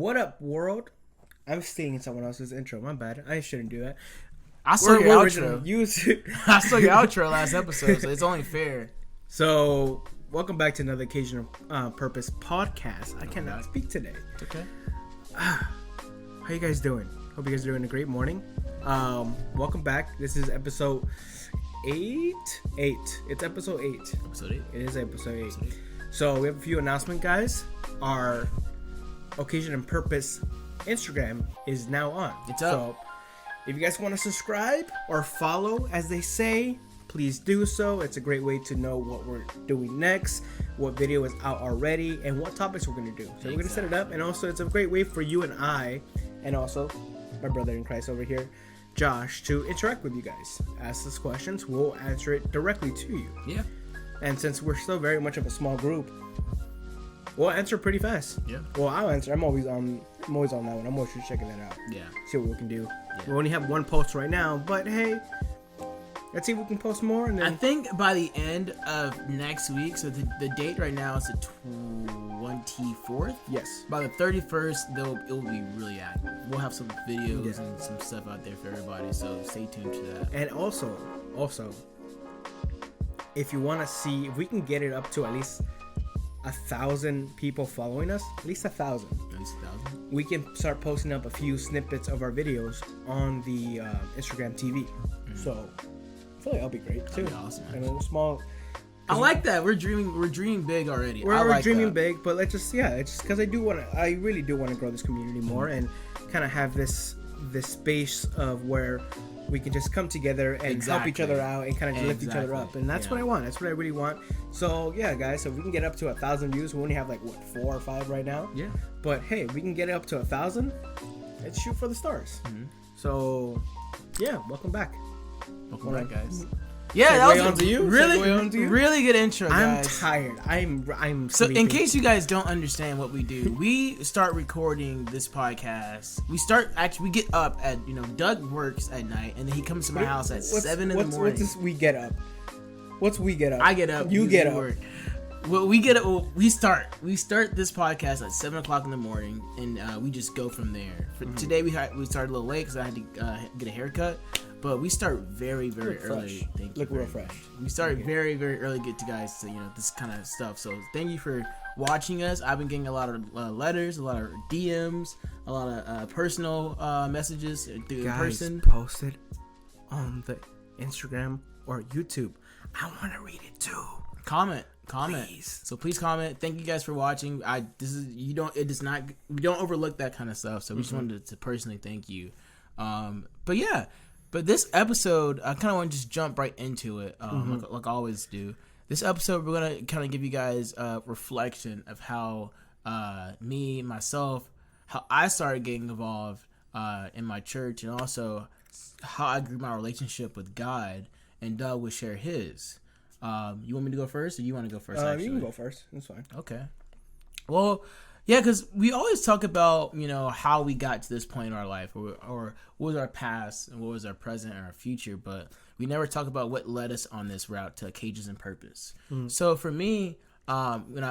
What up, world? I'm staying in someone else's intro. My bad. I shouldn't do that. I saw your outro. I saw your outro last episode, so it's only fair. So, welcome back to another Occasion of Purpose podcast. I cannot speak today. It's okay. How you guys doing? Hope you guys are doing a great morning. Welcome back. This is episode 8. It's episode 8. Episode 8? It is episode 8. So, we have a few announcements, guys. Our Occasion and Purpose Instagram is now on. It's up. So, if you guys want to subscribe or follow, as they say, please do so. It's a great way to know what we're doing next, what video is out already, and what topics we're going to do. So we're going to set it up, and also it's a great way for you and I, and also my brother in Christ over here, Josh, to interact with you guys. Ask us questions, we'll answer it directly to you. Yeah. And since we're still very much of a small group, we'll answer pretty fast. Yeah. Well, I'll answer. I'm always on that one. I'm always just checking that out. Yeah. See what we can do. Yeah. We only have one post right now, but hey, let's see if we can post more. And then I think by the end of next week, so the date right now is the 24th. Yes. By the 31st, it will be really active. We'll have some videos and some stuff out there for everybody, so stay tuned to that. And also, if you want to see, if we can get it up to at least 1,000 people following us, at least 1,000. At least 1,000. We can start posting up a few snippets of our videos on the Instagram TV. Mm-hmm. So I feel like that'll be great too. That'd be awesome. I mean, small. I like that. We're dreaming big already. We're dreaming big, but it's just because I really do want to grow this community more and kind of have this space of where we can just come together and help each other out and kind of lift each other up, and that's what I want. That's what I really want. So yeah, guys, so if we can get up to 1,000 views, we only have like 4 or 5 right now. Yeah. But hey, if we can get it up to 1,000, let's shoot for the stars. Mm-hmm. So yeah, welcome back. Welcome back, guys. Yeah, that was really good intro, guys. I'm tired. I'm so sleeping. In case you guys don't understand what we do, we start recording this podcast. We get up at, Doug works at night, and then he comes to my house at 7 in the morning. What's this we get up? What's we get up? I get up. You get up. Work. Well, we get up. Well, we start this podcast at 7 o'clock in the morning, and we just go from there. For today, we started a little late because I had to get a haircut. But we start very, very early. Thank you. Look real fresh. We start very, very early to get to guys to this kind of stuff. So thank you for watching us. I've been getting a lot of letters, a lot of DMs, a lot of personal messages through person. Post it on the Instagram or YouTube. I want to read it too. Comment. Please. So please comment. Thank you guys for watching. We don't overlook that kind of stuff. So we just wanted to personally thank you. But this episode, I kind of want to just jump right into it, like I always do. This episode, we're going to kind of give you guys a reflection of how myself, how I started getting involved in my church, and also how I grew my relationship with God, and Doug will share his. You want me to go first, or you want to go first, actually? You can go first. That's fine. Okay. Well, yeah, because we always talk about, how we got to this point in our life, or what was our past and what was our present and our future, but we never talk about what led us on this route to Cages and Purpose. Mm. So for me, when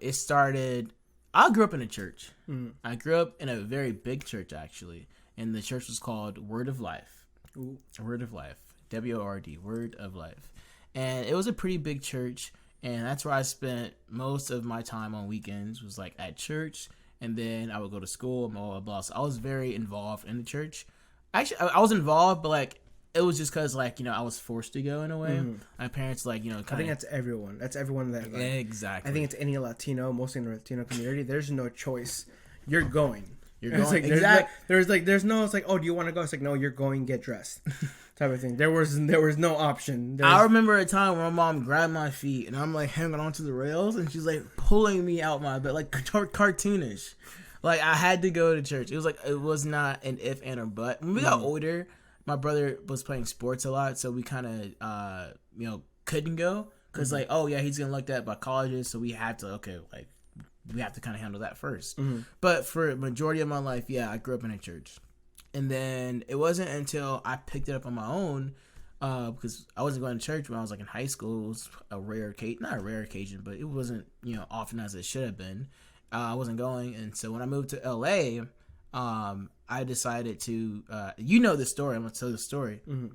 it started, I grew up in a church. Mm. I grew up in a very big church, actually, and the church was called Word of Life. Ooh. Word of Life. WORD, Word of Life. And it was a pretty big church. And that's where I spent most of my time on weekends, was like at church, and then I would go to school, blah, blah, blah. So I was very involved in the church. Actually, I was involved, but like it was just because I was forced to go in a way. Mm-hmm. My parents I think that's everyone. That's everyone that exactly. I think it's any Latino, mostly in the Latino community. There's no choice. You're going. You're going. Exactly. There's no. It's like, oh, do you want to go? It's like, no, you're going. Get dressed. Type of thing. There was no option. I remember a time where my mom grabbed my feet and I'm like hanging onto the rails and she's like pulling me out my bed, like cartoonish. Like I had to go to church. It was not an if and or but. When we got older, my brother was playing sports a lot, so we kind of couldn't go because he's gonna look at by colleges, so we had to we have to kind of handle that first. Mm-hmm. But for a majority of my life, I grew up in a church. And then it wasn't until I picked it up on my own, because I wasn't going to church when I was in high school. It was a rare occasion, not a rare occasion, but it wasn't often as it should have been. I wasn't going, and so when I moved to LA, I decided to. You know the story. I'm gonna tell the story. Mm-hmm.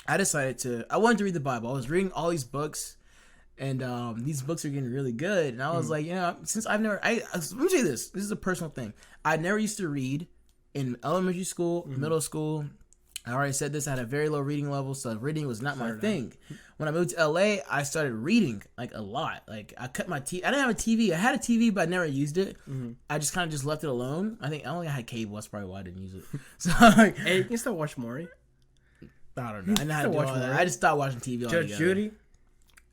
I wanted to read the Bible. I was reading all these books, and these books are getting really good. And I was like, since I've never, let me say this. This is a personal thing. I never used to read in elementary school, middle school. I already said this. I had a very low reading level, so reading was not my thing. When I moved to LA, I started reading like a lot. Like I cut my TV. I didn't have a TV. I had a TV, but I never used it. I just kind of just left it alone. I only had cable. That's probably why I didn't use it. So like, hey, you can still watch Maury. I don't know. I didn't know how to do all that. I just stopped watching TV altogether. Judge Judy.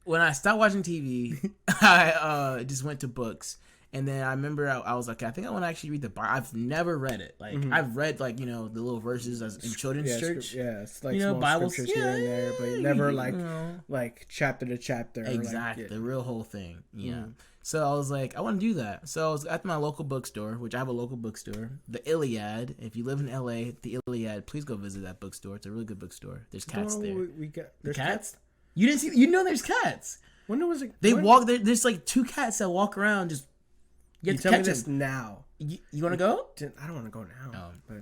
When I stopped watching TV, I just went to books. And then I remember I was like, I think I want to actually read the Bible. I've never read it. Like I've read like the little verses as in children's church. Yeah, it's like small Bibles scriptures here and there, but never like chapter to chapter. Exactly, the real whole thing. Yeah. So I was like, I want to do that. So I was at my local bookstore, which I have a local bookstore, the Iliad. If you live in LA, the Iliad, please go visit that bookstore. It's a really good bookstore. There's cats there. There's cats. You didn't see? You know, there's cats. When was it? Walk there. There's like 2 cats that walk around just. You tell me this now. You want to go? I don't want to go now. But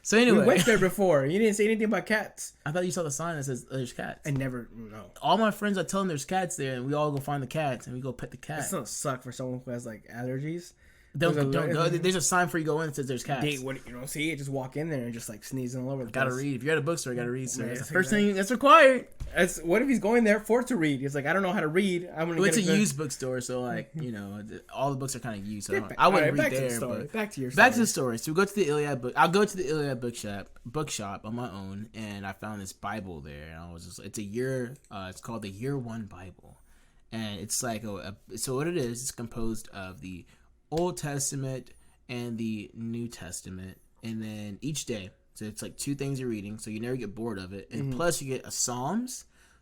so anyway, we went there before. You didn't say anything about cats. I thought you saw the sign that says there's cats. I never. No. All my friends, I tell them there's cats there, and we all go find the cats and we go pet the cat. That's gonna suck for someone who has like allergies. Don't go. There's a sign for you go in that says there's cats. See, just walk in there and just like sneezing all over the place. Gotta read. If you're at a bookstore, you gotta read. So that's the first exactly. thing that's required. What if he's going there to read? He's like, I don't know how to read. It's a used bookstore, so like all the books are kind of used. So I wouldn't read there. Back to the story. So we go to the Iliad book. I'll go to the Iliad bookshop on my own, and I found this Bible there, and I was just. It's a year. It's called the Year One Bible, and it's like so what it is. It's composed of the Old Testament and the New Testament, and then each day, so it's like 2 things you're reading, so you never get bored of it, and plus you get a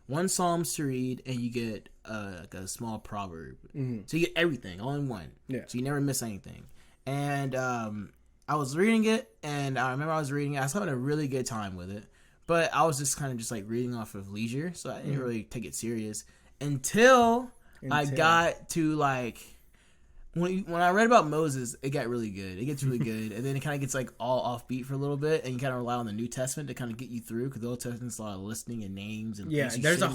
one Psalms to read, and you get like a small proverb, so you get everything all in one, so you never miss anything. And I was reading it, and I remember I was was having a really good time with it, but I was just kind of just like reading off of leisure, so I didn't really take it serious until I got to like. When I read about Moses, it got really good. It gets really good, and then it kind of gets like all offbeat for a little bit, and you kind of rely on the New Testament to kind of get you through because the Old Testament's a lot of listening and names and there's a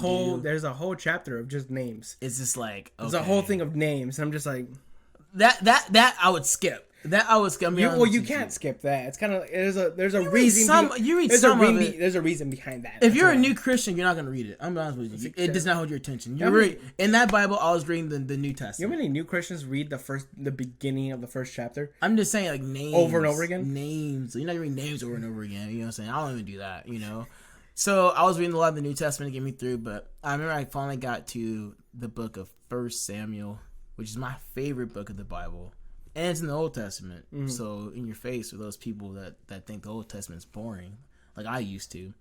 whole chapter of just names. It's just like there's a whole thing of names, and I'm just like that I would skip. That I was gonna be you can't skip that. It's kind of there's a reason. There's a reason behind that. If you're a new Christian, you're not gonna read it. I'm honest with you. It does not hold your attention. In that Bible, I was reading the New Testament. You know how many new Christians read the beginning of the first chapter? I'm just saying like names over and over again. Names. You're not reading names over and over again. You know what I'm saying? I don't even do that. So I was reading a lot of the New Testament to get me through, but I remember I finally got to the book of 1 Samuel, which is my favorite book of the Bible. And it's in the Old Testament, so in your face with those people that think the Old Testament's boring, like I used to,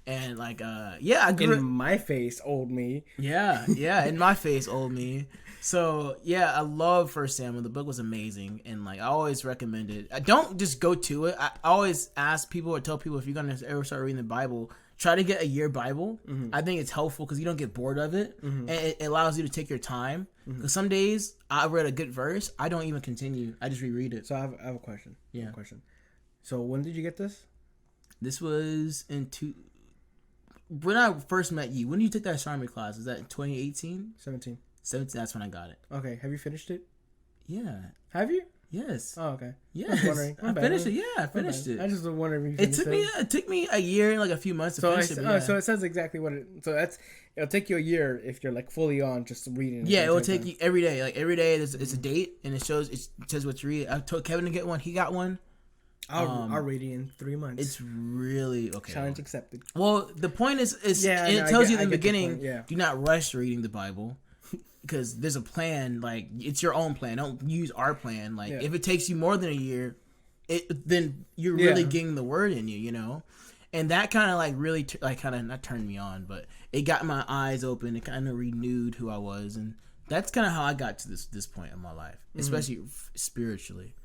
and like I grew in my face, old me. In my face, old me. So I love 1 Samuel. The book was amazing, and like I always recommend it. I don't just go to it. I always ask people or tell people if you're gonna ever start reading the Bible, try to get a year Bible. I think it's helpful because you don't get bored of it, and it allows you to take your time. Because some days I read a good verse, I don't even continue. I just reread it. So I have a question. Yeah. So when did you get this? This was when I first met you. When did you take that astronomy class? Was that in 2018? 17. That's when I got it. Okay. Have you finished it? Yeah. Have you? Yes. Oh, okay. Yes. I finished it. Yeah, I finished it. I just was wondering if you finished it. It took me a year and like a few months to finish it. So it says exactly what it. So it'll take you a year if you're like fully on just reading. Yeah, it will take you every day. Like every day, it's a date and it says what you read. I told Kevin to get one. He got one. I'll read it in 3 months. It's really okay. Challenge accepted. Well, the point is it tells you in the beginning. Do not rush reading the Bible. Because there's a plan, like it's your own plan. Don't use our plan. Like if it takes you more than a year, then you're really getting the word in you, And that kind of like really kind of not turned me on, but it got my eyes open. It kind of renewed who I was, and that's kind of how I got to this point in my life, especially spiritually.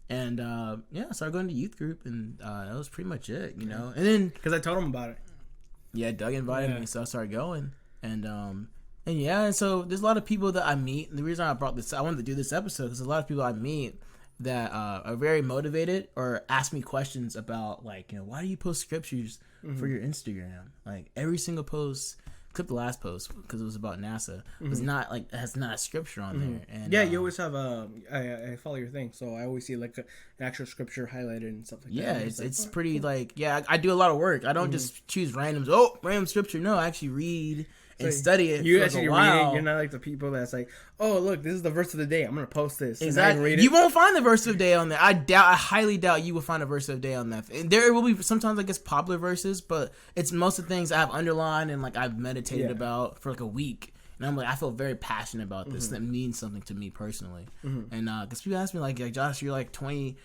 And I started going to youth group, and that was pretty much it, And then because I told him about it. Yeah, Doug invited me, so I started going, and And yeah, and so there's a lot of people that I meet. And the reason I wanted to do this episode, because a lot of people I meet that are very motivated or ask me questions about, like, why do you post scriptures for your Instagram? Like, every single post, except the last post because it was about NASA, was not like, it has not a scripture on there. And yeah, you always have I follow your thing, so I always see like an actual scripture highlighted and stuff like that. Yeah, it's pretty like, I do a lot of work. I don't just choose random scripture. No, I actually read and study it. You for actually a while. read it. You're not like the people that's like, oh look, this is the verse of the day, I'm gonna post this. Exactly. Read it. You won't find the verse of the day on there. I highly doubt you will find a verse of the day on that. And there will be sometimes, I guess, popular verses, but it's most of the things I have underlined and like I've meditated about for like a week. And I'm like, I feel very passionate about this. That means something to me personally. And because people ask me like, Josh, you're like 20.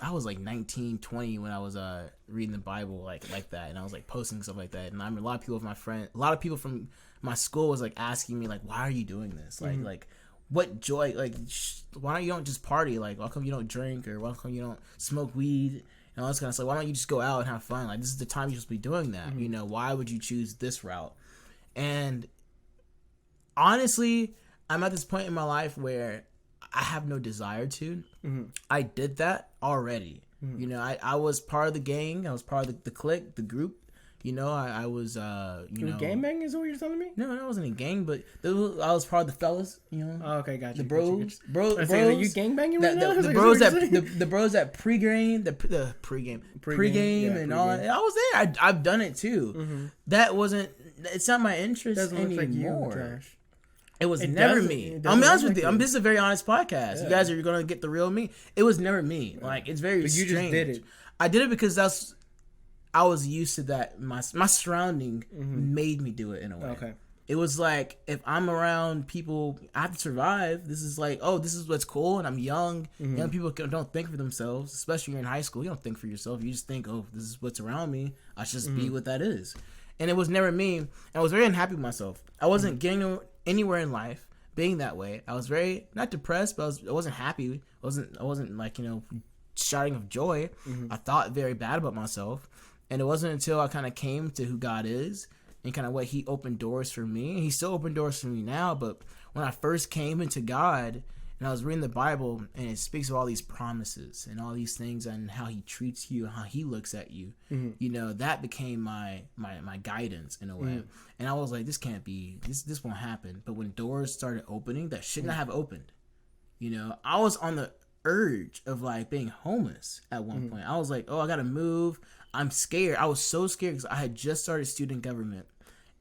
I was like 19, 20 when I was reading the Bible like that, and I was like posting stuff like that. And I mean, a lot of people from my school was like asking me like, why are you doing this? Like what joy? Like, why don't you don't just party? Like, why come you don't drink, or why come you don't smoke weed and all this kind of stuff? Why don't you just go out and have fun? Like, this is the time you're supposed to be doing that. Why would you choose this route? And honestly, I'm at this point in my life where I have no desire to. I did that already. I was part of the gang. I was part of the clique, the group. I was, gang bang is what you're telling me? No, I wasn't a gang, but I was part of the fellas, Oh, okay, gotcha. The bros. Bros. Are you gang banging right now? The bros the bros that pregame, the pregame yeah, and all that. I was there. I've done it too. That wasn't, it's not my interest Doesn't look anymore. like you, Josh. It was never me. I'm honest with you. This is a very honest podcast. Yeah. You guys are going to get the real me. It was never me. Like, it's very strange. You just did it. I did it because I was used to that. My surrounding made me do it in a way. Okay. It was like, if I'm around people, I have to survive. This is like, oh, this is what's cool, and I'm young. Young people don't think for themselves, especially when you're in high school. You don't think for yourself. You just think, oh, this is what's around me. I should just be what that is. And it was never me. And I was very unhappy with myself. I wasn't getting anywhere in life being that way. I was very, not depressed, but I wasn't happy. I wasn't like, shouting of joy. I thought very bad about myself. And it wasn't until I kind of came to who God is and kind of what he opened doors for me. And he still opened doors for me now. But when I first came into God and I was reading the Bible, and it speaks of all these promises and all these things and how he treats you and how he looks at you, that became my guidance in a way. And I was like, this can't be, this won't happen. But when doors started opening that should not have opened, I was on the urge of like being homeless at one point. I was like, oh, I gotta move. I'm scared. I was so scared because I had just started student government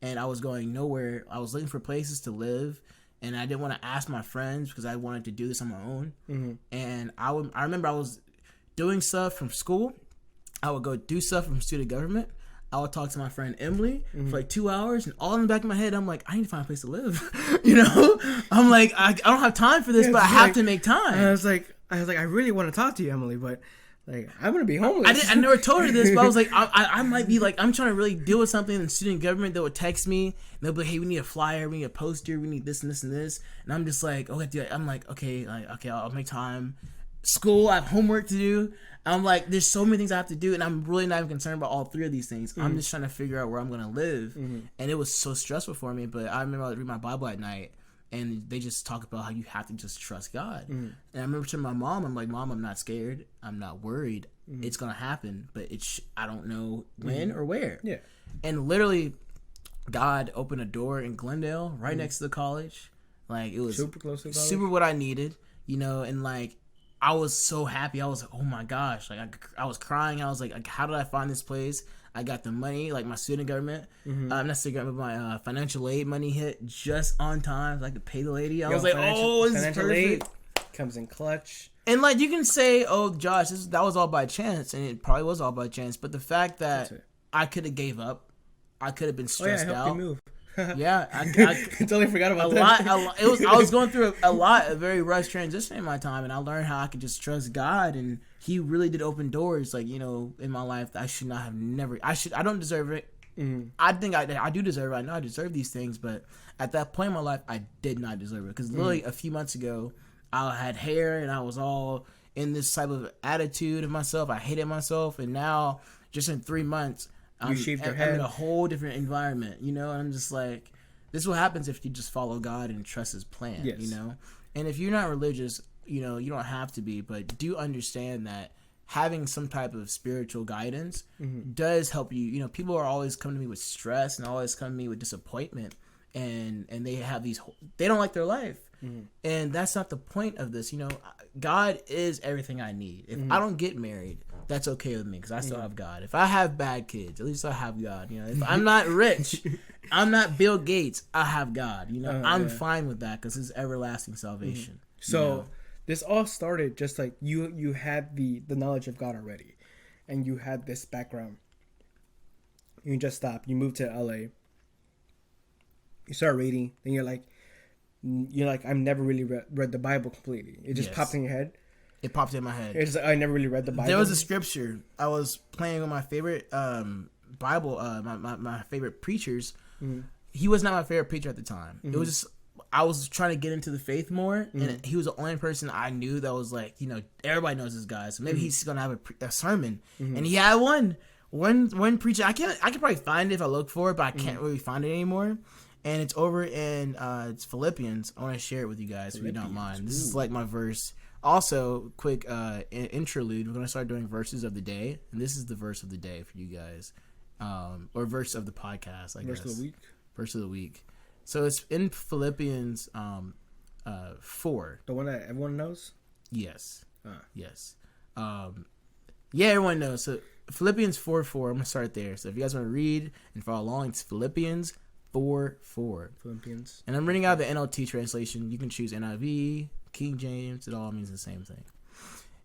and I was going nowhere. I was looking for places to live, and I didn't want to ask my friends because I wanted to do this on my own. And I remember I was doing stuff from school. I would go do stuff from student government. I would talk to my friend Emily for like 2 hours, and all in the back of my head, I'm like, I need to find a place to live. I'm like, I don't have time for this, but I have to make time. And I was like, I really want to talk to you, Emily, but like, I'm gonna be homeless. I never told her this, but I was like, I might be like, I'm trying to really deal with something in student government. That would text me, and they'll be like, hey, we need a flyer, we need a poster, we need this and this and this. And I'm just like, okay, I'm like, okay, I'll make time. School, I have homework to do. I'm like, there's so many things I have to do, and I'm really not even concerned about all three of these things. I'm just trying to figure out where I'm gonna live, and it was so stressful for me. But I remember I would read my Bible at night, and they just talk about how you have to just trust God. And I remember telling my mom, I'm like, Mom, I'm not scared. I'm not worried. It's going to happen, but I don't know when or where. Yeah. And literally, God opened a door in Glendale right next to the college. Like, it was super close to the college. Super what I needed, and like, I was so happy. I was like, oh my gosh. Like, I was crying. I was like, how did I find this place? I got the money, like my student government, not student government, but my financial aid money hit just on time, so I could pay the lady. I was like, oh, this is perfect. Comes in clutch. And like, you can say, oh, Josh, that was all by chance, and it probably was all by chance. But the fact that I could have gave up, I could have been stressed out. I helped you move. Yeah, I totally forgot about that. I was going through a very rushed transition in my time, and I learned how I could just trust God, and he really did open doors, like, in my life that I should not have I don't deserve it. I think I do deserve it. I know I deserve these things, but at that point in my life, I did not deserve it. Because literally a few months ago, I had hair, and I was all in this type of attitude of myself. I hated myself, and now, just in 3 months, I'm in a whole different environment, and I'm just like, This is what happens if you just follow God and trust His plan. Yes. You know, and if you're not religious, you know, you don't have to be, but do understand that having some type of spiritual guidance does help you. You know, people are always coming to me with stress and always coming to me with disappointment, and they have they don't like their life. And that's not the point of this. You know, God is everything I need. If I don't get married, that's okay with me because I still have God. If I have bad kids, at least I have God. You know, if I'm not rich, I'm not Bill Gates, I have God. You know, I'm fine with that because it's everlasting salvation. So you know? this all started just like you had the knowledge of God already, and you had this background. You just stopped. You moved to LA. You start reading, then you're like, I've never really read the Bible completely. It just popped in your head. It popped in my head. It's like, I never really read the Bible. There was a scripture. I was playing with my favorite Bible, my favorite preachers. He was not my favorite preacher at the time. It was just, I was trying to get into the faith more, and he was the only person I knew that was like, you know, everybody knows this guy, so maybe he's gonna have a sermon. And he had one preacher. I could probably find it if I look for it, but I can't really find it anymore. And it's over in it's Philippians. I want to share it with you guys if you don't mind. This is like my verse. Also, quick interlude. We're going to start doing verses of the day. And this is the verse of the day for you guys. Or verse of the podcast, I guess. Verse of the week? Verse of the week. So it's in Philippians 4. The one that everyone knows? Yes. Yes. Yeah, everyone knows. So Philippians 4:4. I'm going to start there. So if you guys want to read and follow along, it's Philippians 4:4. Philippians. And I'm reading out the NLT translation. You can choose NIV, King James. It all means the same thing.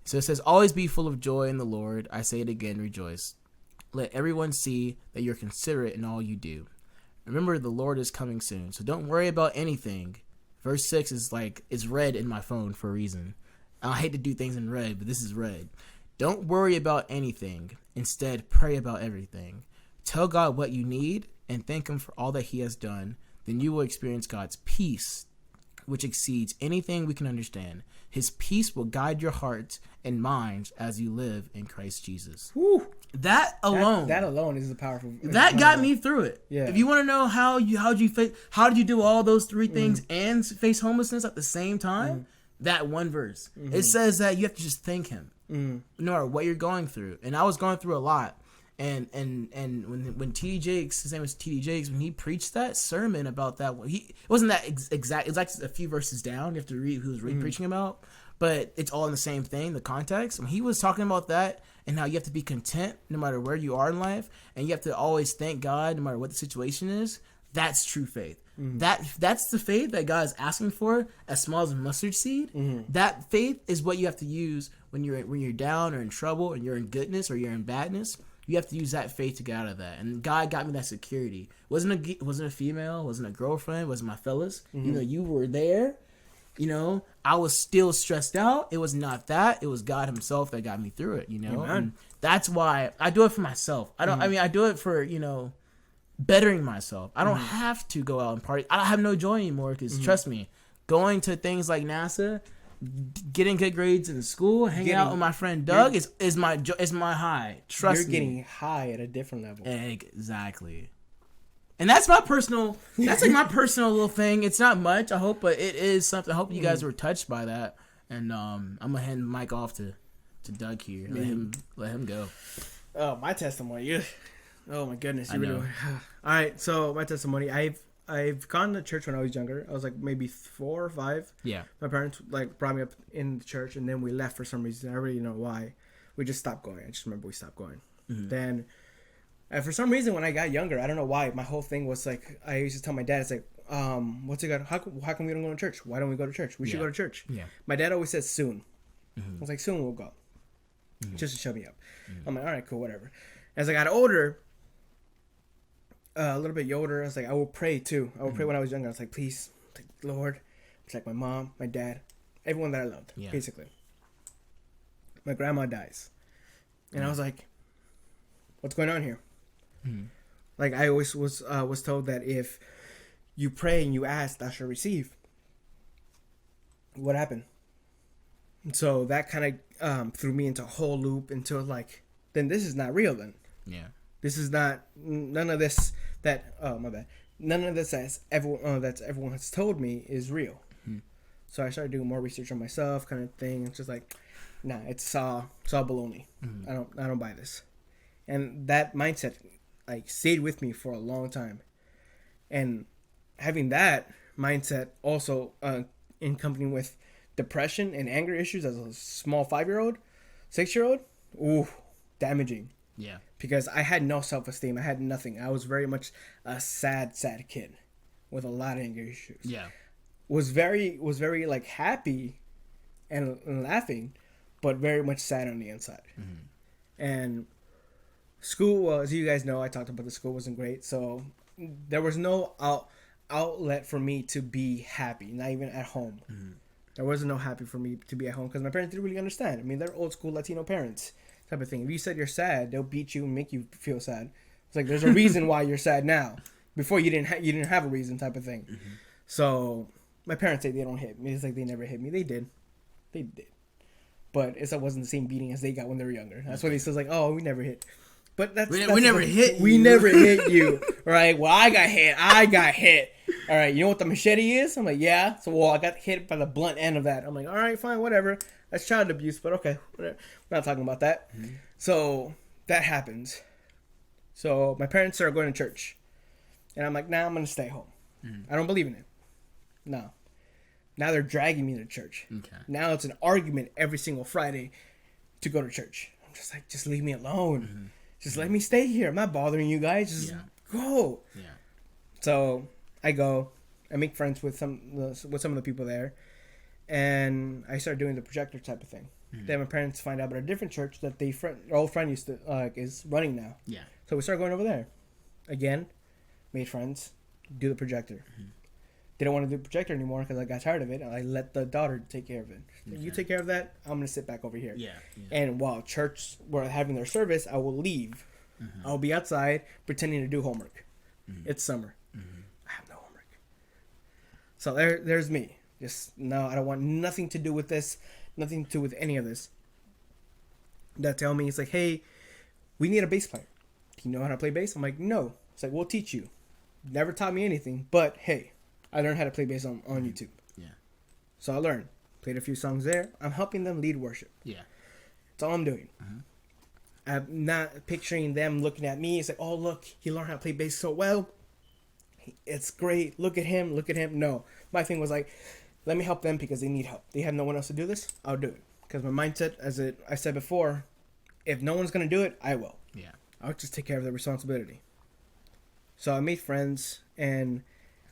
So it says, always be full of joy in the Lord. I say it again, rejoice. Let everyone see that you're considerate in all you do. Remember, the Lord is coming soon. So don't worry about anything. Verse 6 is like, it's red in my phone for a reason. I hate to do things in red, but this is red. Don't worry about anything. Instead, pray about everything. Tell God what you need and thank Him for all that He has done. Then you will experience God's peace, which exceeds anything we can understand. His peace will guide your hearts and minds as you live in Christ Jesus. Whew. That alone. That alone is the powerful. That got me through it. Yeah. If you want to know how did you do all those three things and face homelessness at the same time, that one verse. It says that you have to just thank Him, no matter what you're going through. And I was going through a lot. And when T.D. Jakes, his name was T.D. Jakes, when he preached that sermon about that, it wasn't that exact. It's like a few verses down. You have to read who was really preaching about, but it's all in the same thing, the context. When he was talking about that and how you have to be content no matter where you are in life, and you have to always thank God no matter what the situation is. That's true faith. That's the faith that God is asking for, as small as a mustard seed. That faith is what you have to use when you're down or in trouble, and you're in goodness or you're in badness. You have to use that faith to get out of that. And God got me that security. Wasn't a female, wasn't a girlfriend, wasn't my fellas. You know, you were there. You know, I was still stressed out. It was not that. It was God Himself that got me through it, you know. And that's why I do it for myself. I do it for, you know, bettering myself. I don't have to go out and party. I don't have no joy anymore because, trust me, going to things like NASA, getting good grades in school, hanging out with my friend Doug is my high. Trust me. You're getting high at a different level. Exactly. And that's my personal little thing. It's not much, I hope, but it is something. I hope you guys were touched by that. And I'm gonna hand the mic off to Doug here. Let him go. Oh, my testimony. Oh my goodness. I know. All right, so my testimony. I've gone to church when I was younger. I was like maybe 4 or 5. Yeah. My parents like brought me up in the church, and then we left for some reason. I really don't know why. We just stopped going. I just remember we stopped going. Then, for some reason, when I got younger, I don't know why. My whole thing was like, I used to tell my dad, it's like, what's it got? How come we don't go to church? Why don't we go to church? We should go to church. Yeah. My dad always says soon. I was like, soon we'll go, just to shut me up. I'm like, all right, cool, whatever. As I got older, a little bit older, I was like, I will pray too. I will pray when I was younger. I was like, please, like, Lord, it's like my mom, my dad, everyone that I loved, basically. My grandma dies, and I was like, what's going on here? Like, I always was told that if you pray and you ask, thou shalt receive. What happened? And so that kind of threw me into a whole loop until like, then this is not real then. Yeah. This is not, none of this, that, oh, my bad. none of this that's everyone has told me is real. Mm-hmm. So I started doing more research on myself, kind of thing. It's just like, nah, it's all baloney. Mm-hmm. I don't buy this. And that mindset like stayed with me for a long time. And having that mindset also in company with depression and anger issues as a small 5-year-old, 6-year-old, ooh, damaging. Yeah. Because I had no self-esteem. I had nothing. I was very much a sad kid with a lot of anger issues. Yeah. Was very like happy and laughing, but very much sad on the inside. Mm-hmm. And school was, as you guys know, I talked about the school wasn't great. So there was no outlet for me to be happy, not even at home. Mm-hmm. There wasn't no happy for me to be at home because my parents didn't really understand. I mean, they're old school Latino parents type of thing. If you said you're sad, they'll beat you and make you feel sad. It's like there's a reason why you're sad now. Before you didn't have a reason type of thing. Mm-hmm. So my parents say they don't hit me. It's like they never hit me. They did. But it wasn't the same beating as they got when they were younger. That's why they says like, oh, we never hit. But we never hit you. We never hit you. Right? Well, I got hit. All right, you know what the machete is? I'm like, yeah. So, well, I got hit by the blunt end of that. I'm like, all right, fine, whatever. That's child abuse, but okay, whatever. We're not talking about that. Mm-hmm. So that happens. So my parents started going to church, and I'm like, nah, I'm gonna stay home. Mm-hmm. I don't believe in it. No. Now they're dragging me to church. Okay. Now it's an argument every single Friday to go to church. I'm just like, just leave me alone. Mm-hmm. Just let me stay here. I'm not bothering you guys. Just go. Yeah. So I go. I make friends with some of the people there, and I start doing the projector type of thing. Mm-hmm. Then my parents find out about a different church that their old friend used to is running now. Yeah. So we start going over there. Again, made friends. Do the projector. Mm-hmm. Didn't want to do the projector anymore because I got tired of it. I let the daughter take care of it. Okay. You take care of that. I'm gonna sit back over here. Yeah. And while church were having their service, I will leave. Mm-hmm. I'll be outside pretending to do homework. Mm-hmm. It's summer. Mm-hmm. I have no homework. So there's me. Just no, I don't want nothing to do with this. Nothing to do with any of this. They tell me it's like, hey, we need a bass player. Do you know how to play bass? I'm like, no. It's like, we'll teach you. Never taught me anything, but hey, I learned how to play bass on YouTube. Yeah. So I learned. Played a few songs there. I'm helping them lead worship. Yeah. That's all I'm doing. Uh-huh. I'm not picturing them looking at me. It's like, oh, look, he learned how to play bass so well. It's great. Look at him. Look at him. No. My thing was like, let me help them because they need help. They have no one else to do this. I'll do it. Because my mindset, I said before, if no one's going to do it, I will. Yeah. I'll just take care of the responsibility. So I made friends, and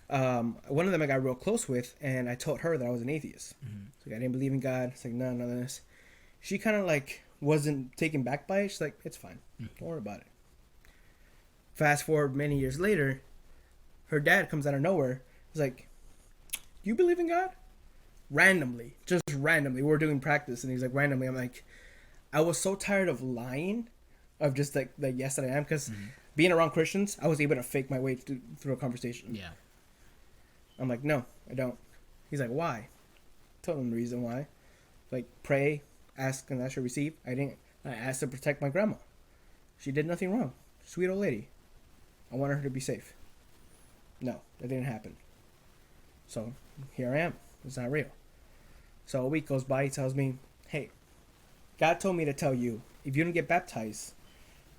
one of them I got real close with, and I told her that I was an atheist. Mm-hmm. So I didn't believe in God. It's like, no, none of this. She kind of like wasn't taken back by it. She's like, it's fine. Mm-hmm. Don't worry about it. Fast forward many years later, her dad comes out of nowhere. He's like, do you believe in God? Randomly. Just randomly. We were doing practice, and he's like, randomly. I'm like, I was so tired of lying, of just like the yes that I am, because being around Christians, I was able to fake my way through a conversation. Yeah. I'm like, no, I don't. He's like, why? Tell him the reason why. Like, pray, ask, and thou shalt receive. I didn't. I asked to protect my grandma. She did nothing wrong. Sweet old lady. I wanted her to be safe. No, that didn't happen. So, here I am. It's not real. So a week goes by, he tells me, hey, God told me to tell you, if you don't get baptized,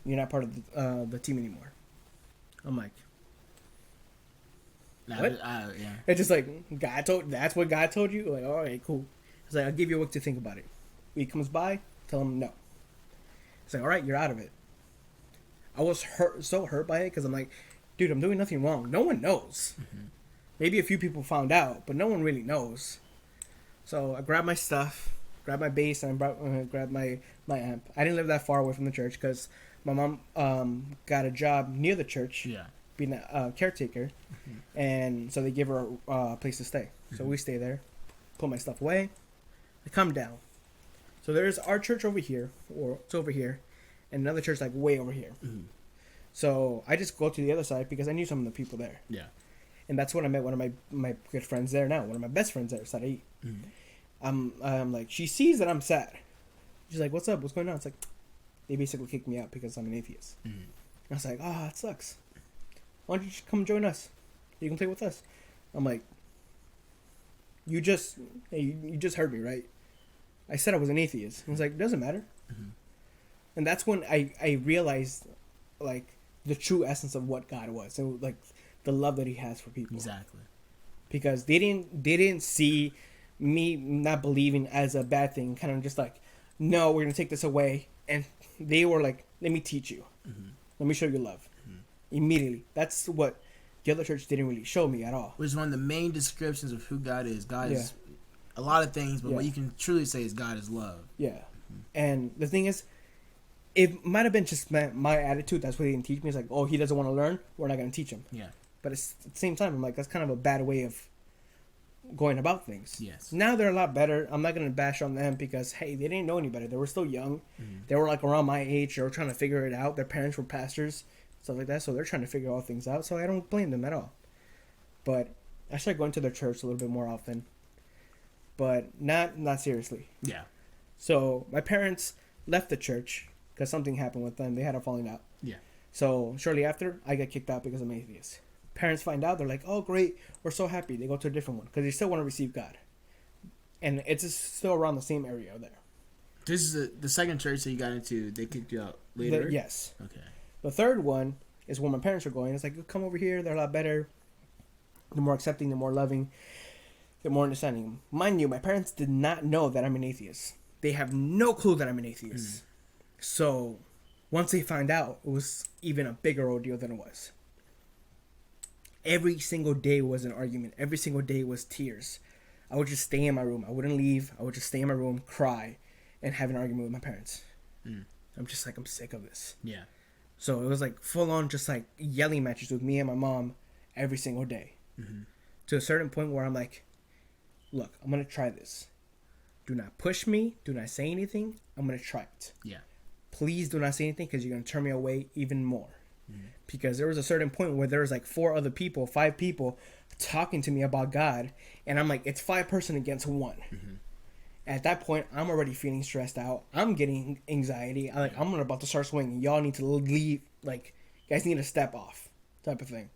you're not part of the team anymore. I'm like, what? Yeah. It's just like, that's what God told you? Like, all right, cool. It's like, I'll give you a week to think about it. Week comes by, tell him no. It's like, all right, you're out of it. I was so hurt by it because I'm like, dude, I'm doing nothing wrong. No one knows. Mm-hmm. Maybe a few people found out, but no one really knows. So I grabbed my stuff, grabbed my bass, and grabbed my amp. I didn't live that far away from the church because my mom got a job near the church, being a caretaker, and so they gave her a place to stay. So we stay there, put my stuff away, I come down. So there's our church over here, or it's over here, and another church like way over here. Mm-hmm. So I just go to the other side because I knew some of the people there. Yeah. And that's when I met one of my good friends there now. One of my best friends there, Sarai. Mm-hmm. I'm like, she sees that I'm sad. She's like, what's up? What's going on? It's like, they basically kicked me out because I'm an atheist. Mm-hmm. I was like, oh, it sucks. Why don't you just come join us? You can play with us. I'm like, you just heard me, right? I said I was an atheist. He was like, doesn't matter. Mm-hmm. And that's when I realized, like, the true essence of what God was, and like the love that He has for people. Exactly. Because they didn't see me not believing as a bad thing. Kind of just like, no, we're gonna take this away, and they were like, let me teach you. Mm-hmm. Let me show you love. Immediately. That's what the other church didn't really show me at all. Which is one of the main descriptions of who God is. God is a lot of things, but what you can truly say is God is love. Yeah. And the thing is, it might have been just my attitude. That's what they didn't teach me. It's like, oh, he doesn't want to learn. We're not going to teach him. Yeah. But it's, at the same time, I'm like, that's kind of a bad way of going about things. Yes. Now they're a lot better. I'm not going to bash on them because, hey, they didn't know any better. They were still young. Mm-hmm. They were like around my age. They were trying to figure it out. Their parents were pastors, stuff like that. So they're trying to figure all things out. So I don't blame them at all. But I started going to their church a little bit more often. But not seriously. Yeah. So my parents left the church because something happened with them. They had a falling out. Yeah. So shortly after, I got kicked out because I'm atheist. Parents find out, they're like, oh, great, we're so happy. They go to a different one because they still want to receive God. And it's just still around the same area there. This is the second church that you got into. They kicked you out later? Yes. Okay. The third one is where my parents are going. It's like, come over here. They're a lot better. They're more accepting. They're more loving. They're more understanding. Mind you, my parents did not know that I'm an atheist. They have no clue that I'm an atheist. So once they found out, it was even a bigger ordeal than it was. Every single day was an argument. Every single day was tears. I would just stay in my room. I wouldn't leave. I would just stay in my room, cry, and have an argument with my parents. I'm just like, I'm sick of this. Yeah. So it was like full on just like yelling matches with me and my mom every single day. To a certain point where I'm like, look, I'm going to try this. Do not push me. Do not say anything. I'm going to try it. Yeah. Please do not say anything because you're going to turn me away even more. Because there was a certain point where there was like 5 people talking to me about God. And I'm like, it's 5 person against 1. At that point, I'm already feeling stressed out. I'm getting anxiety. I'm about to start swinging. Y'all need to leave. Like, you guys need to step off type of thing.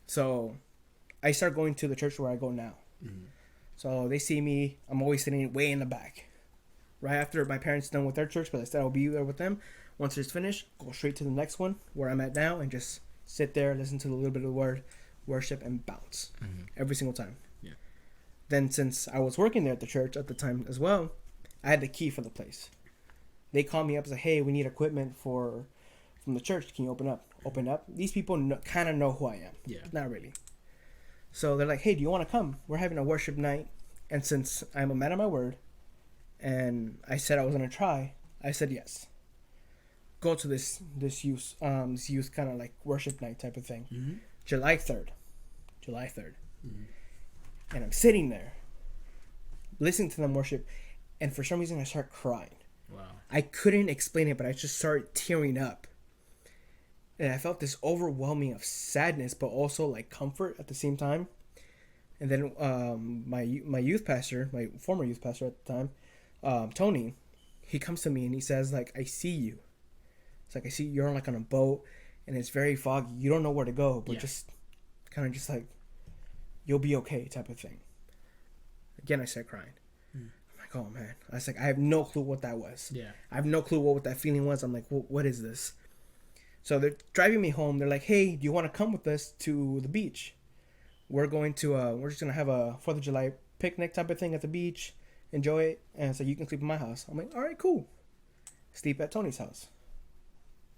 So I start going to the church where I go now. So they see me. I'm always sitting way in the back. Right after my parents done with their church, but I said I'll be there with them. Once it's finished, go straight to the next one where I'm at now and just sit there, listen to a little bit of the word, worship, and bounce every single time. Yeah. Then since I was working there at the church at the time as well, I had the key for the place. They called me up and said, hey, we need equipment from the church. Can you open up? Open up. These people kind of know who I am. Yeah. Not really. So they're like, hey, do you want to come? We're having a worship night. And since I'm a man of my word, and I said I was going to try, I said yes. Go to this youth kind of like worship night type of thing. July 3rd. And I'm sitting there, listening to them worship, and for some reason I start crying. Wow. I couldn't explain it, but I just started tearing up. And I felt this overwhelming of sadness, but also like comfort at the same time. And then my youth pastor, my former youth pastor at the time, Tony, he comes to me and he says, like, I see you. It's like, I see you're like on a boat and it's very foggy. You don't know where to go, but just kind of just like, you'll be okay type of thing. Again, I started crying. I'm like, oh man. I was like, I have no clue what that was. Yeah. I have no clue what that feeling was. I'm like, what is this? So they're driving me home. They're like, hey, do you want to come with us to the beach? We're going to, we're just going to have a 4th of July picnic type of thing at the beach. Enjoy it. And so you can sleep in my house. I'm like, all right, cool. Sleep at Tony's house.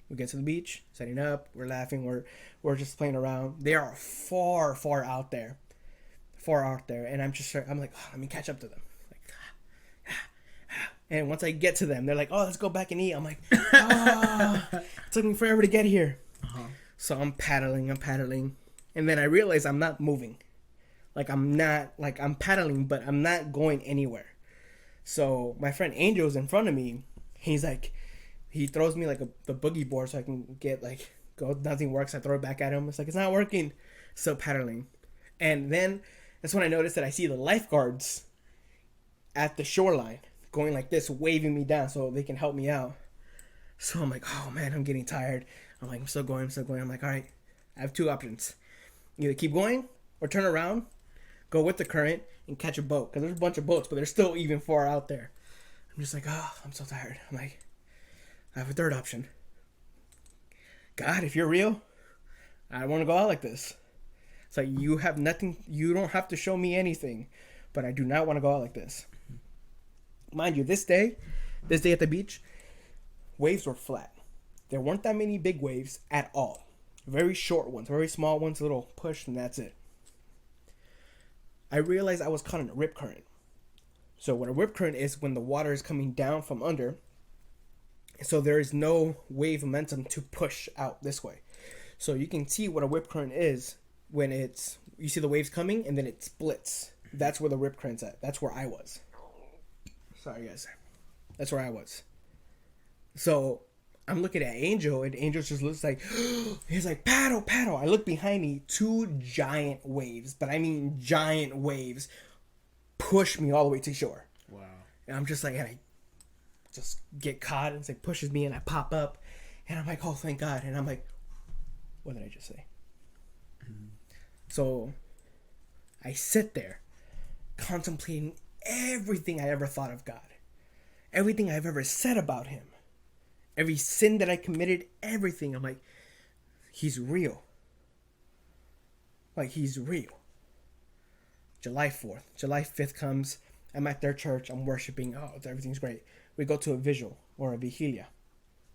We get to the beach, setting up. We're laughing. We're just playing around. They are far, far out there. And I'm like, oh, let me catch up to them. And once I get to them, they're like, oh, let's go back and eat. I'm like, oh, it took me forever to get here. So I'm paddling. And then I realize I'm not moving. I'm paddling, but I'm not going anywhere. So my friend Angel's in front of me. He's like, he throws me the boogie board so I can get go. Nothing works. I throw it back at him. It's like, it's not working. Still paddling. And then that's when I noticed that I see the lifeguards at the shoreline going like this, waving me down so they can help me out. So I'm like, oh man, I'm getting tired. I'm still going. I'm like, all right, I have 2 options. Either keep going or turn around, go with the current, and catch a boat. Because there's a bunch of boats, but they're still even far out there. I'm just like, oh, I'm so tired. I'm like, I have a third option. God, if you're real, I don't want to go out like this. It's like, you have nothing, you don't have to show me anything, but I do not want to go out like this. Mind you, this day at the beach, waves were flat. There weren't that many big waves at all. Very short ones, very small ones, a little push, and that's it. I realized I was caught in a rip current. So what a rip current is when the water is coming down from under, so there is no wave momentum to push out this way. So you can see what a rip current is when you see the waves coming and then it splits. That's where the rip current's at. That's where I was. Sorry, guys. That's where I was. So I'm looking at Angel, and Angel just looks like, he's like, paddle, paddle. I look behind me, 2 giant waves, but I mean giant waves, push me all the way to shore. Wow. And I'm just like, and I just get caught, and it's like pushes me, and I pop up, and I'm like, oh, thank God. And I'm like, what did I just say? Mm-hmm. So I sit there contemplating everything I ever thought of God, everything I've ever said about him, every sin that I committed, everything. I'm like, he's real. Like, he's real. July 4th. July 5th comes. I'm at their church. I'm worshiping. Oh, everything's great. We go to a vigil or a vigilia.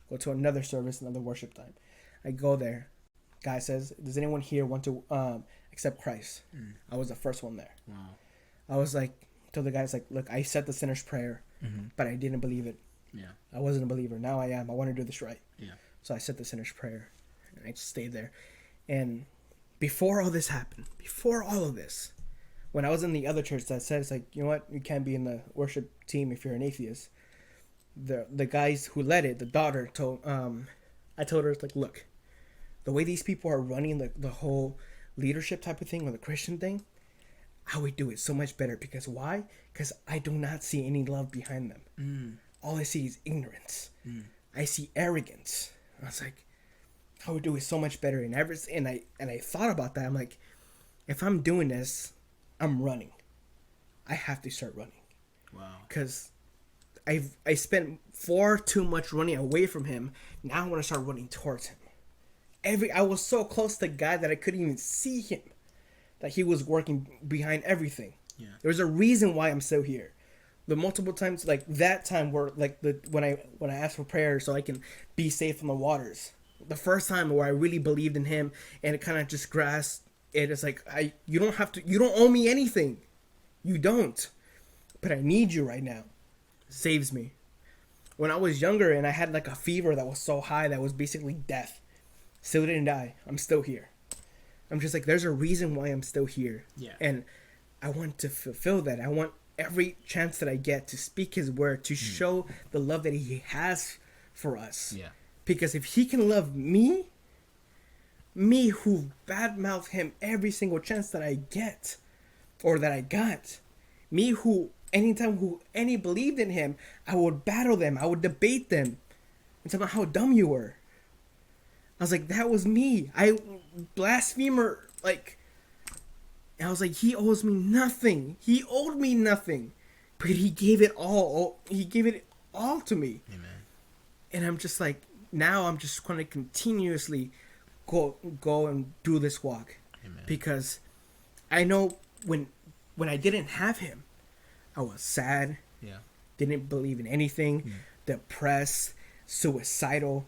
Go to another service, another worship time. I go there. Guy says, does anyone here want to accept Christ? I was the first one there. Wow. I was like, told the guys, like, look, I said the sinner's prayer, but I didn't believe it. Yeah. I wasn't a believer. Now I am. I want to do this right. Yeah. So I said the sinner's prayer, and I just stayed there. And before all this happened, before all of this, when I was in the other church that says, like, you know what, you can't be in the worship team if you're an atheist. The guys who led it, the daughter told, I told her, it's like, look, the way these people are running the whole leadership type of thing or the Christian thing, I would do it so much better. Because why? Because I do not see any love behind them. All I see is ignorance. I see arrogance. I was like, I would do it so much better. And I thought about that. I'm like, if I'm doing this, I'm running. I have to start running. Wow. Because I spent far too much running away from him. Now I want to start running towards him. I was so close to God that I couldn't even see him. That he was working behind everything. Yeah. There's a reason why I'm still here. The multiple times, like that time where, like, when I asked for prayer so I can be safe from the waters. The first time where I really believed in him, and it kind of just grasped it. It's like, you don't owe me anything. You don't. But I need you right now. Saves me. When I was younger and I had like a fever that was so high that was basically death. Still didn't die. I'm still here. I'm just like, there's a reason why I'm still here. Yeah. And I want to fulfill that. I want every chance that I get to speak his word, to show the love that he has for us. Yeah. Because if he can love me who badmouth him every single chance that I get, or that I got, me who anytime who any believed in him, I would battle them, I would debate them, and tell them how dumb you were. I was like, that was me. I blasphemer, like, and I was like, he owes me nothing. He owed me nothing, but he gave it all. He gave it all to me. Amen. And I'm just like, now I'm just going to continuously go and do this walk. Amen. Because I know when I didn't have him, I was sad. Yeah. Didn't believe in anything. Depressed, suicidal,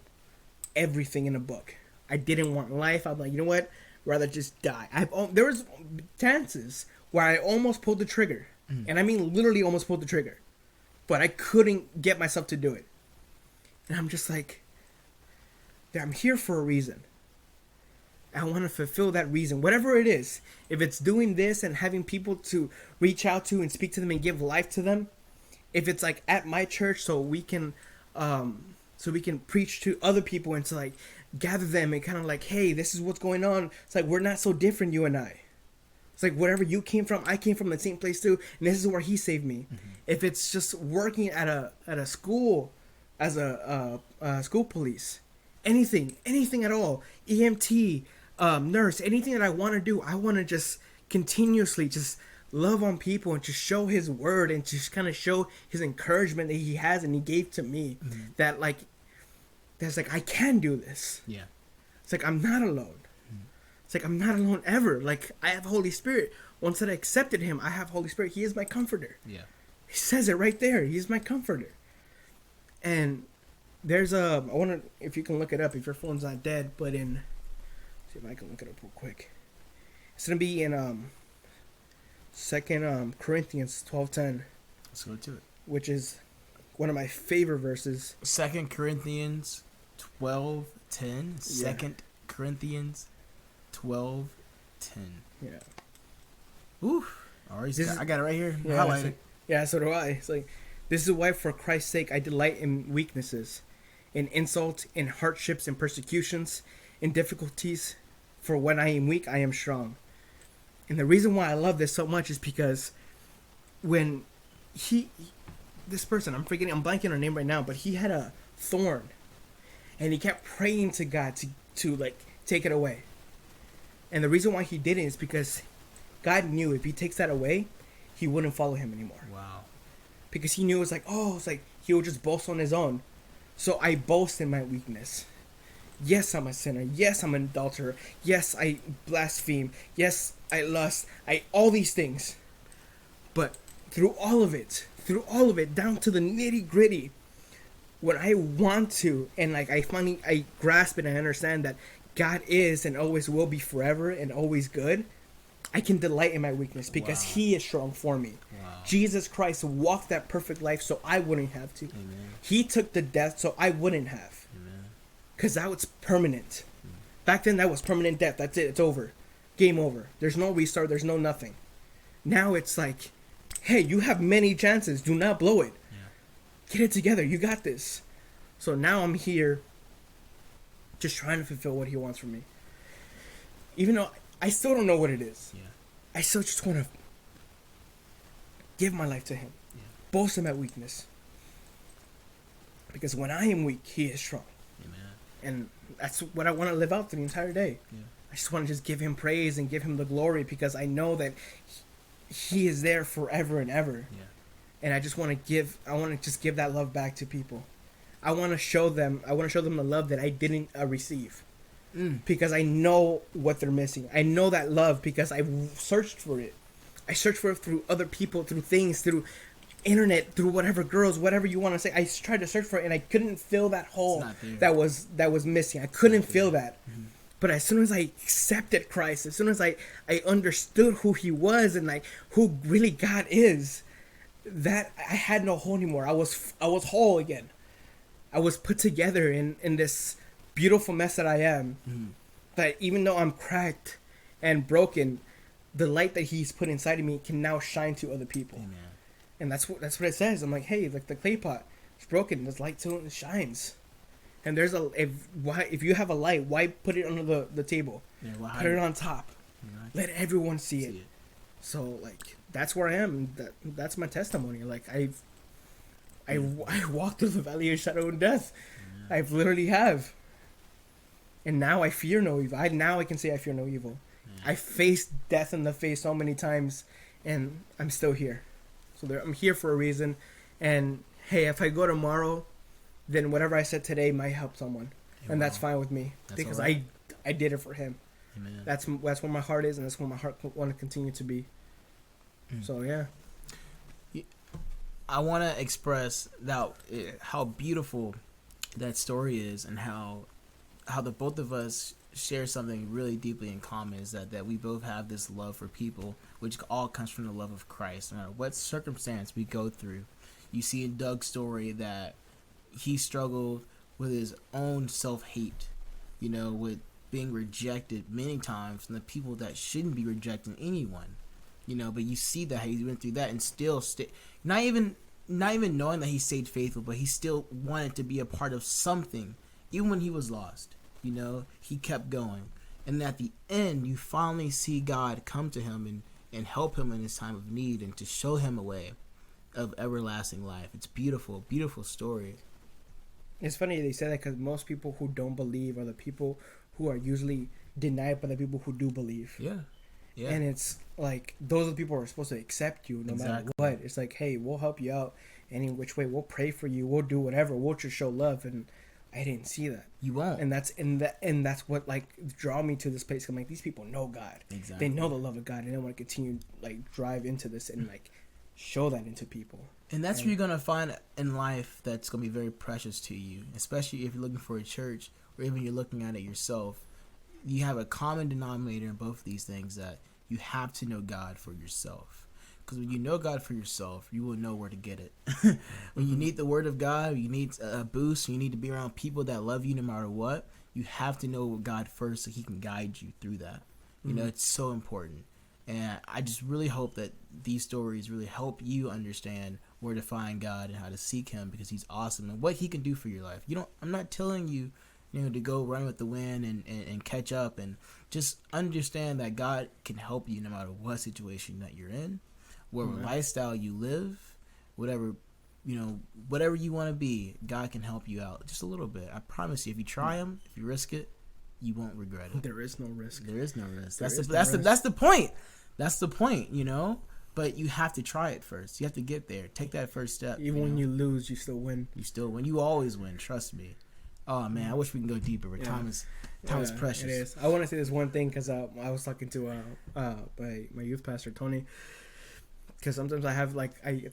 everything in a book. I didn't want life. I'm like, you know what? Rather just die. There was chances where I almost pulled the trigger. And I mean literally almost pulled the trigger. But I couldn't get myself to do it. And I'm just like, I'm here for a reason. I want to fulfill that reason, whatever it is. If it's doing this and having people to reach out to and speak to them and give life to them, if it's like at my church, so we can preach to other people and to like gather them and kind of like, hey, this is what's going on. It's like, we're not so different, you and I. It's like, wherever you came from, I came from the same place too, and this is where he saved me. If it's just working at a school as a school police, anything at all, EMT, nurse, anything that I want to do, I want to just continuously just love on people and just show his word and just kind of show his encouragement that he has and he gave to me. That like, that's like, I can do this. Yeah. It's like, I'm not alone. It's like, I'm not alone ever. Like, I have Holy Spirit. Once that I accepted him, I have Holy Spirit. He is my comforter. Yeah. He says it right there. He's my comforter. And there's I want to, if you can look it up, if your phone's not dead, but in, see if I can look it up real quick. It's going to be in 2 Corinthians 12:10. Let's go to it. Which is one of my favorite verses. 2 Corinthians 12:10. Yeah. 2 Corinthians 12:10. Yeah. Ooh. I got it right here. Yeah, Highlight it. Yeah, so do I. It's like, this is why for Christ's sake I delight in weaknesses, in insult, in hardships, in persecutions, in difficulties. For when I am weak, I am strong. And the reason why I love this so much is because when this person, I'm blanking on her name right now, but he had a thorn, and he kept praying to God to like take it away. And the reason why he didn't is because God knew if he takes that away, he wouldn't follow him anymore. Wow. Because he knew it's like he would just boast on his own. So I boast in my weakness. Yes, I'm a sinner. Yes, I'm an adulterer. Yes, I blaspheme. Yes, I lust. All these things. But through all of it, down to the nitty gritty, when I want to, and like I grasp it and I understand that God is and always will be forever and always good, I can delight in my weakness because he is strong for me. Wow. Jesus Christ walked that perfect life so I wouldn't have to. Amen. He took the death so I wouldn't have. Amen. Because that was permanent. Back then, that was permanent death. That's it. It's over. Game over. There's no restart. There's no nothing. Now it's like, hey, you have many chances. Do not blow it. Yeah. Get it together. You got this. So now I'm here just trying to fulfill what he wants from me. Even though I still don't know what it is. Yeah. I still just want to give my life to him. Yeah. Boast in my weakness. Because when I am weak, he is strong. Amen. And that's what I want to live out the entire day. Yeah. I just want to just give him praise and give him the glory because I know that he is there forever and ever. Yeah. And I just want to just give that love back to people. I want to show them the love that I didn't receive. Because I know what they're missing. I know that love because I searched for it. I searched for it through other people, through things, through internet, through whatever girls, whatever you want to say. I tried to search for it and I couldn't fill that hole that was missing. I couldn't feel that. Mm-hmm. But as soon as I accepted Christ, as soon as I understood who he was and like who really God is, that I had no hole anymore. I was whole again. I was put together in this beautiful mess that I am. Mm-hmm. That even though I'm cracked and broken, the light that he's put inside of me can now shine to other people. Amen. And that's what it says. I'm like, hey, like the clay pot, it's broken. There's light to it and it shines. And there's if you have a light, why put it under the table? Yeah, put it on top. Let everyone see it. So like that's where I am. That's my testimony. Like I walked through the valley of shadow and death. Yeah. I've literally have. And now I fear no evil. Now I can say I fear no evil. Yeah. I faced death in the face so many times, and I'm still here. So I'm here for a reason. And hey, if I go tomorrow, then whatever I said today might help someone, and that's fine with me because right. I did it for him. Amen. That's where my heart is, and that's where my heart want to continue to be. So yeah. I want to express how beautiful that story is, and how the both of us share something really deeply in common is that we both have this love for people, which all comes from the love of Christ. No matter what circumstance we go through, you see in Doug's story that he struggled with his own self-hate, with being rejected many times from the people that shouldn't be rejecting anyone, but you see that he went through that and still not even knowing that he stayed faithful, but he still wanted to be a part of something, even when he was lost. He kept going, and at the end, you finally see God come to him and help him in his time of need, and to show him a way of everlasting life. It's beautiful, beautiful story. It's funny they say that because most people who don't believe are the people who are usually denied by the people who do believe. Yeah. Yeah. And it's like those are the people who are supposed to accept you no matter what. It's like, hey, we'll help you out any which way. We'll pray for you. We'll do whatever. We'll just show love. And I didn't see that. You won't. And that's what like draw me to this place. I'm like, these people know God. Exactly. They know the love of God, and they want to continue like drive into this and like show that into people. And that's what you're gonna find in life that's gonna be very precious to you, especially if you're looking for a church or even you're looking at it yourself. You have a common denominator in both of these things, that you have to know God for yourself. Because when you know God for yourself, you will know where to get it. When you need the word of God, you need a boost, you need to be around people that love you no matter what, you have to know God first so he can guide you through that. You know, it's so important. And I just really hope that these stories really help you understand where to find God and how to seek him, because he's awesome and what he can do for your life. I'm not telling you, to go run with the wind and catch up, and just understand that God can help you no matter what situation that you're in, whatever lifestyle you live, whatever you want to be, God can help you out just a little bit. I promise you, if you try him, if you risk it, you won't regret it. There is no risk. There is no risk. That's the point. That's the point, But you have to try it first. You have to get there. Take that first step. Even when you lose, you still win. You still win. You always win. Trust me. Oh man, I wish we can go deeper, but time is precious. It is. I want to say this one thing because I was talking to my youth pastor Tony. Because sometimes I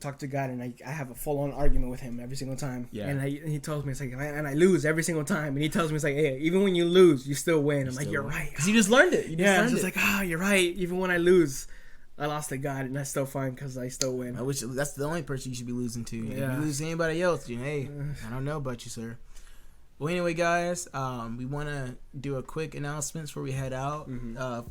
talk to God and I have a full on argument with him every single time. Yeah. And he tells me, it's like, and I lose every single time. And he tells me, it's like, hey, even when you lose, you still win. I'm like, you're right. Because you just learned it. I'm just like, you're right. Even when I lose, I lost to God, and that's still fine because I still win. I wish that's the only person you should be losing to. Yeah. If you lose to anybody else, hey, I don't know about you, sir. Well, anyway, guys, we want to do a quick announcements before we head out.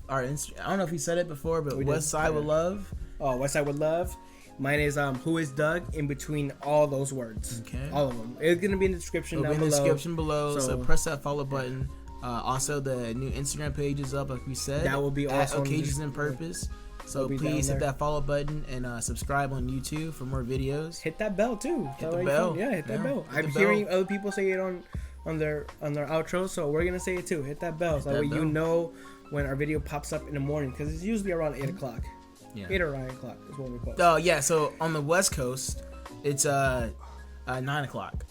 Our I don't know if we said it before, but West Side with Love. Oh, West Side with Love. Mine is Who is Doug in between all those words. Okay. All of them. It's gonna be in the description down below. In the description below. So press that follow button. Also, the new Instagram page is up, like we said. That will be awesome. Occasions and Purpose. So please hit that follow button and subscribe on YouTube for more videos. Hit that bell too. Hit the bell. Hit that bell. I'm hearing other people say it on their outro, so we're gonna say it too. Hit that bell, so that way you know when our video pops up in the morning, because it's usually around 8 o'clock. Yeah. 8 or 9 o'clock is when we post. Oh yeah, so on the West Coast, it's 9 o'clock,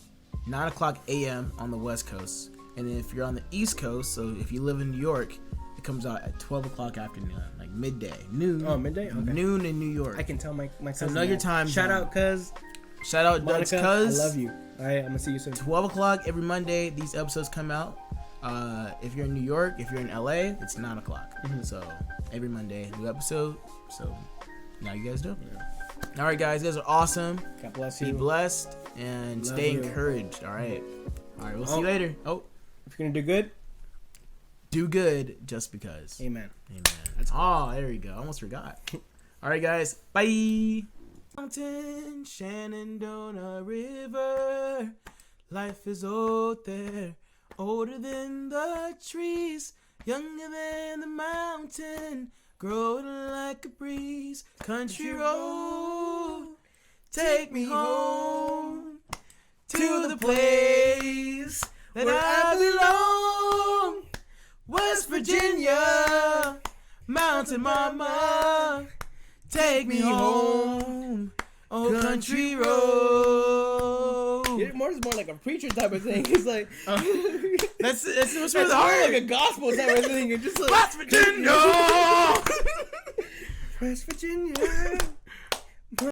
9 o'clock a.m. on the West Coast, and then if you're on the East Coast, so if you live in New York, it comes out at 12 o'clock afternoon, like midday, noon. Oh, midday. Okay. Noon in New York. I can tell my cousin. So know your time. Shout out, cuz. Shout out, Doug's cuz. I love you. All right, I'm gonna see you soon. 12 o'clock every Monday. These episodes come out. If you're in New York, if you're in LA, it's 9 o'clock. So every Monday, new episode. So now you guys know. Yeah. All right, guys. You guys are awesome. God bless you. Be blessed and stay encouraged. All right. We'll see you later. Oh, if you're gonna do good, do good just because. Amen. There you go. I almost forgot. All right, guys. Bye. Mountain, Shenandoah River, life is old there, older than the trees, younger than the mountain, growing like a breeze. Country road, take me home to the place that I belong. West Virginia, Mountain Mama, take me home, oh country road. It's more like a preacher type of thing. It's like that's what's really hard. Like a gospel type of thing. It's just like West Virginia, West Virginia.